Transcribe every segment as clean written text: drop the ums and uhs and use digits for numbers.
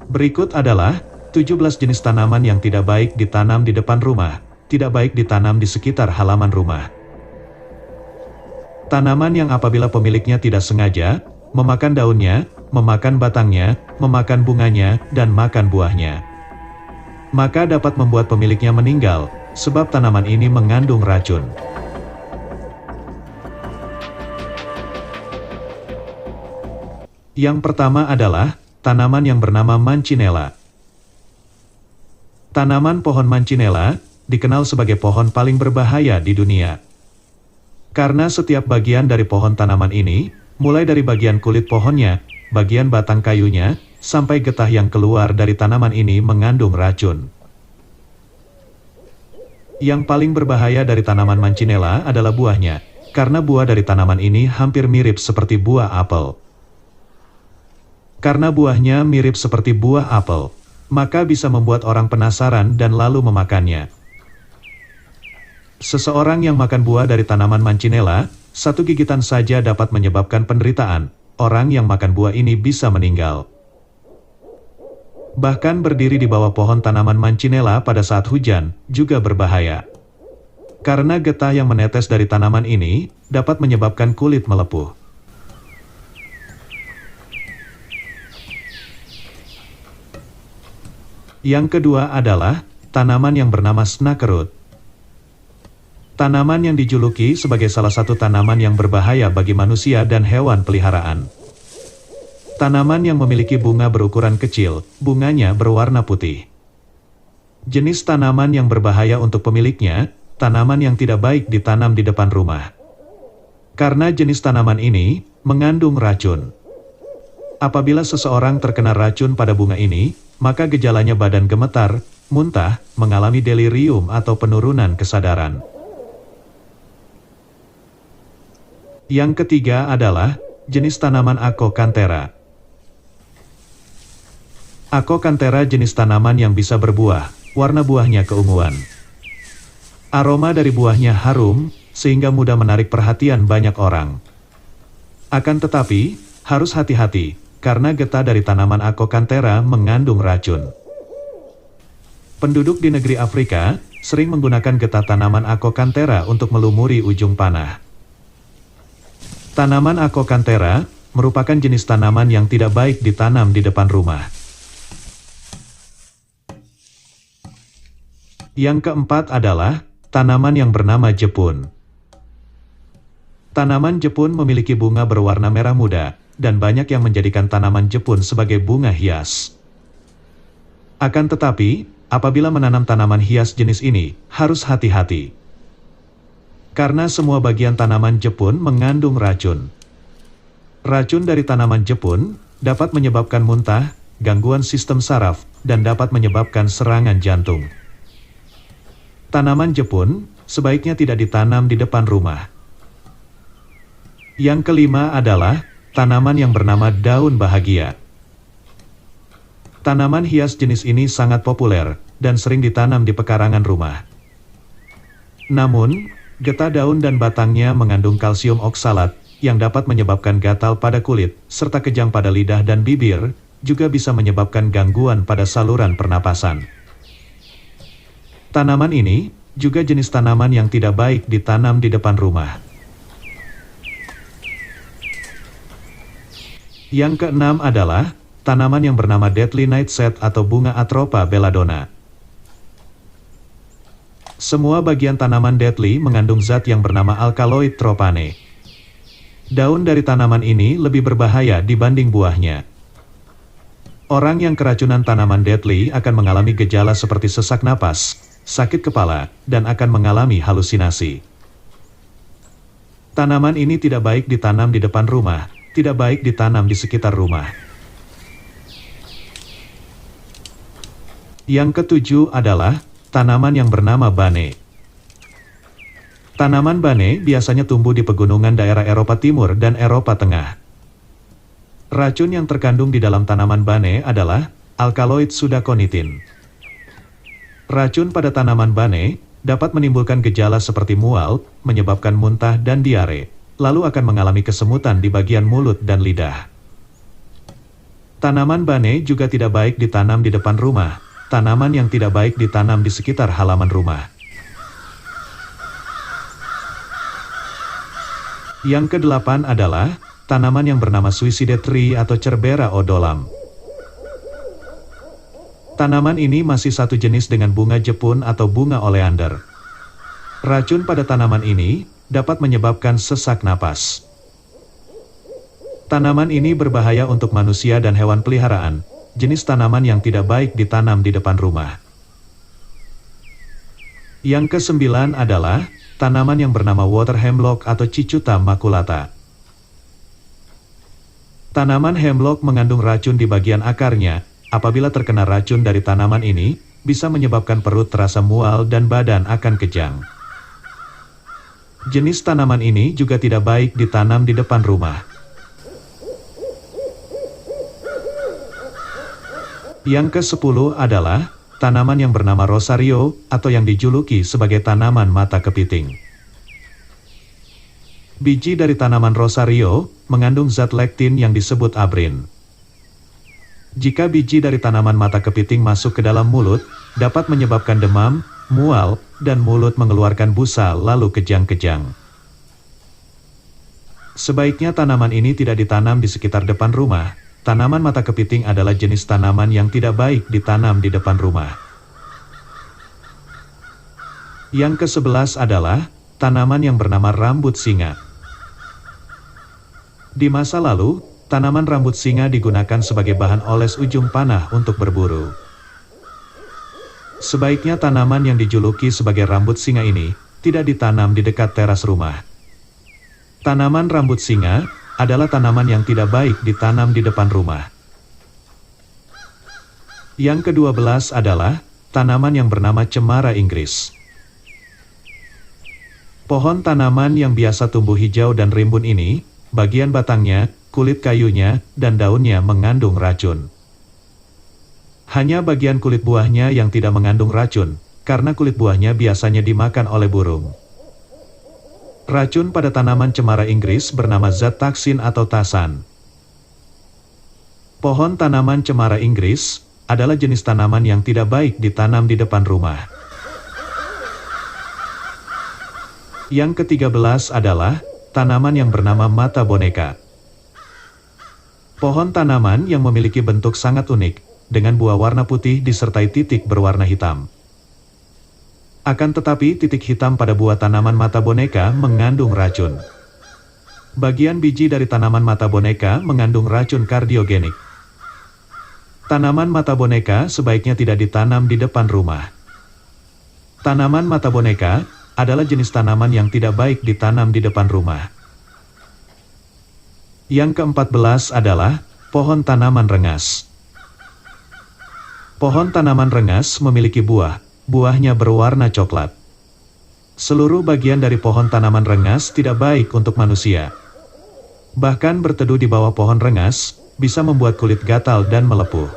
Berikut adalah 17 jenis tanaman yang tidak baik ditanam di depan rumah, tidak baik ditanam di sekitar halaman rumah. Tanaman yang apabila pemiliknya tidak sengaja, memakan daunnya, memakan batangnya, memakan bunganya, dan makan buahnya, maka dapat membuat pemiliknya meninggal, sebab tanaman ini mengandung racun. Yang pertama adalah tanaman yang bernama Mancinella. Tanaman pohon Mancinella dikenal sebagai pohon paling berbahaya di dunia. Karena setiap bagian dari pohon tanaman ini, mulai dari bagian kulit pohonnya, bagian batang kayunya, sampai getah yang keluar dari tanaman ini mengandung racun. Yang paling berbahaya dari tanaman Mancinella adalah buahnya, karena buah dari tanaman ini hampir mirip seperti buah apel. Karena buahnya mirip seperti buah apel, maka bisa membuat orang penasaran dan lalu memakannya. Seseorang yang makan buah dari tanaman Mancinella, satu gigitan saja dapat menyebabkan penderitaan. Orang yang makan buah ini bisa meninggal. Bahkan berdiri di bawah pohon tanaman Mancinella pada saat hujan, juga berbahaya. Karena getah yang menetes dari tanaman ini, dapat menyebabkan kulit melepuh. Yang kedua adalah tanaman yang bernama snakerut. Tanaman yang dijuluki sebagai salah satu tanaman yang berbahaya bagi manusia dan hewan peliharaan. Tanaman yang memiliki bunga berukuran kecil, bunganya berwarna putih. Jenis tanaman yang berbahaya untuk pemiliknya, tanaman yang tidak baik ditanam di depan rumah. Karena jenis tanaman ini mengandung racun. Apabila seseorang terkena racun pada bunga ini, maka gejalanya badan gemetar, muntah, mengalami delirium atau penurunan kesadaran. Yang ketiga adalah jenis tanaman Acokanthera. Acokanthera jenis tanaman yang bisa berbuah, warna buahnya keunguan. Aroma dari buahnya harum, sehingga mudah menarik perhatian banyak orang. Akan tetapi, harus hati-hati, karena getah dari tanaman Acokanthera mengandung racun. Penduduk di negeri Afrika sering menggunakan getah tanaman Acokanthera untuk melumuri ujung panah. Tanaman Acokanthera merupakan jenis tanaman yang tidak baik ditanam di depan rumah. Yang keempat adalah tanaman yang bernama jepun. Tanaman jepun memiliki bunga berwarna merah muda, dan banyak yang menjadikan tanaman jepun sebagai bunga hias. Akan tetapi, apabila menanam tanaman hias jenis ini, harus hati-hati. Karena semua bagian tanaman jepun mengandung racun. Racun dari tanaman jepun dapat menyebabkan muntah, gangguan sistem saraf, dan dapat menyebabkan serangan jantung. Tanaman jepun sebaiknya tidak ditanam di depan rumah. Yang kelima adalah tanaman yang bernama daun bahagia. Tanaman hias jenis ini sangat populer dan sering ditanam di pekarangan rumah. Namun, getah daun dan batangnya mengandung kalsium oksalat yang dapat menyebabkan gatal pada kulit, serta kejang pada lidah dan bibir, juga bisa menyebabkan gangguan pada saluran pernapasan. Tanaman ini juga jenis tanaman yang tidak baik ditanam di depan rumah. Yang keenam adalah tanaman yang bernama Deadly Nightshade atau bunga Atropa belladonna. Semua bagian tanaman deadly mengandung zat yang bernama alkaloid tropane. Daun dari tanaman ini lebih berbahaya dibanding buahnya. Orang yang keracunan tanaman deadly akan mengalami gejala seperti sesak napas, sakit kepala, dan akan mengalami halusinasi. Tanaman ini tidak baik ditanam di depan rumah, tidak baik ditanam di sekitar rumah. Yang ketujuh adalah tanaman yang bernama bane. Tanaman bane biasanya tumbuh di pegunungan daerah Eropa Timur dan Eropa Tengah. Racun yang terkandung di dalam tanaman bane adalah alkaloid sudakonitin. Racun pada tanaman bane dapat menimbulkan gejala seperti mual, menyebabkan muntah dan diare, lalu akan mengalami kesemutan di bagian mulut dan lidah. Tanaman bane juga tidak baik ditanam di depan rumah. Tanaman yang tidak baik ditanam di sekitar halaman rumah. Yang kedelapan adalah tanaman yang bernama suicide tree atau Cerbera odolam. Tanaman ini masih satu jenis dengan bunga jepun atau bunga oleander. Racun pada tanaman ini dapat menyebabkan sesak napas. Tanaman ini berbahaya untuk manusia dan hewan peliharaan. Jenis tanaman yang tidak baik ditanam di depan rumah. Yang kesembilan adalah tanaman yang bernama water hemlock atau Cicuta maculata. Tanaman hemlock mengandung racun di bagian akarnya. Apabila terkena racun dari tanaman ini, bisa menyebabkan perut terasa mual dan badan akan kejang. Jenis tanaman ini juga tidak baik ditanam di depan rumah. Yang ke-10 adalah tanaman yang bernama rosario atau yang dijuluki sebagai tanaman mata kepiting. Biji dari tanaman rosario mengandung zat lektin yang disebut abrin. Jika biji dari tanaman mata kepiting masuk ke dalam mulut, dapat menyebabkan demam, mual, dan mulut mengeluarkan busa lalu kejang-kejang. Sebaiknya tanaman ini tidak ditanam di sekitar depan rumah. Tanaman mata kepiting adalah jenis tanaman yang tidak baik ditanam di depan rumah. Yang ke-11 adalah tanaman yang bernama rambut singa. Di masa lalu, tanaman rambut singa digunakan sebagai bahan oles ujung panah untuk berburu. Sebaiknya tanaman yang dijuluki sebagai rambut singa ini tidak ditanam di dekat teras rumah. Tanaman rambut singa adalah tanaman yang tidak baik ditanam di depan rumah. Yang ke-12 adalah tanaman yang bernama cemara Inggris. Pohon tanaman yang biasa tumbuh hijau dan rimbun ini, bagian batangnya, kulit kayunya, dan daunnya mengandung racun. Hanya bagian kulit buahnya yang tidak mengandung racun, karena kulit buahnya biasanya dimakan oleh burung. Racun pada tanaman cemara Inggris bernama zat taksin atau tasan. Pohon tanaman cemara Inggris adalah jenis tanaman yang tidak baik ditanam di depan rumah. Yang ke-13 adalah tanaman yang bernama mata boneka. Pohon tanaman yang memiliki bentuk sangat unik, dengan buah warna putih disertai titik berwarna hitam. Akan tetapi titik hitam pada buah tanaman mata boneka mengandung racun. Bagian biji dari tanaman mata boneka mengandung racun kardiogenik. Tanaman mata boneka sebaiknya tidak ditanam di depan rumah. Tanaman mata boneka adalah jenis tanaman yang tidak baik ditanam di depan rumah. Yang ke-14 adalah pohon tanaman rengas. Pohon tanaman rengas memiliki buah. Buahnya berwarna coklat. Seluruh bagian dari pohon tanaman rengas tidak baik untuk manusia. Bahkan berteduh di bawah pohon rengas bisa membuat kulit gatal dan melepuh.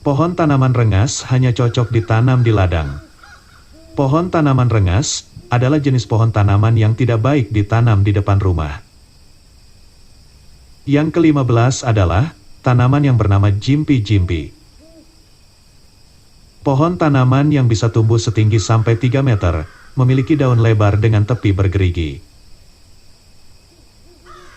Pohon tanaman rengas hanya cocok ditanam di ladang. Pohon tanaman rengas adalah jenis pohon tanaman yang tidak baik ditanam di depan rumah. Yang ke-15 adalah tanaman yang bernama jimpi-jimpi. Pohon tanaman yang bisa tumbuh setinggi sampai 3 meter, memiliki daun lebar dengan tepi bergerigi.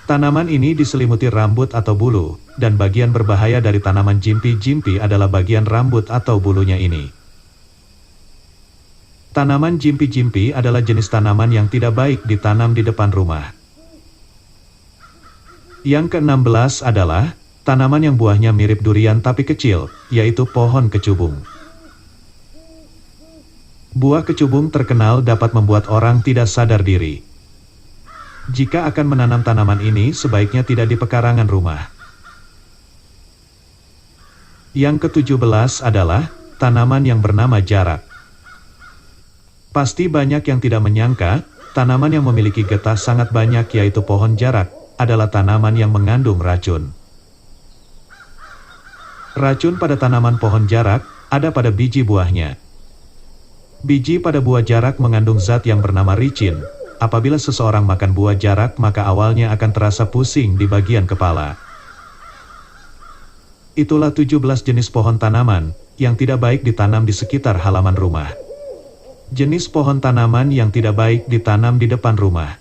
Tanaman ini diselimuti rambut atau bulu, dan bagian berbahaya dari tanaman jimpi-jimpi adalah bagian rambut atau bulunya ini. Tanaman jimpi-jimpi adalah jenis tanaman yang tidak baik ditanam di depan rumah. Yang ke-16 adalah tanaman yang buahnya mirip durian tapi kecil, yaitu pohon kecubung. Buah kecubung terkenal dapat membuat orang tidak sadar diri. Jika akan menanam tanaman ini, sebaiknya tidak di pekarangan rumah. Yang ke-17 adalah tanaman yang bernama jarak. Pasti banyak yang tidak menyangka, tanaman yang memiliki getah sangat banyak yaitu pohon jarak, adalah tanaman yang mengandung racun. Racun pada tanaman pohon jarak ada pada biji buahnya. Biji pada buah jarak mengandung zat yang bernama ricin. Apabila seseorang makan buah jarak, maka awalnya akan terasa pusing di bagian kepala. Itulah 17 jenis pohon tanaman yang tidak baik ditanam di sekitar halaman rumah. Jenis pohon tanaman yang tidak baik ditanam di depan rumah.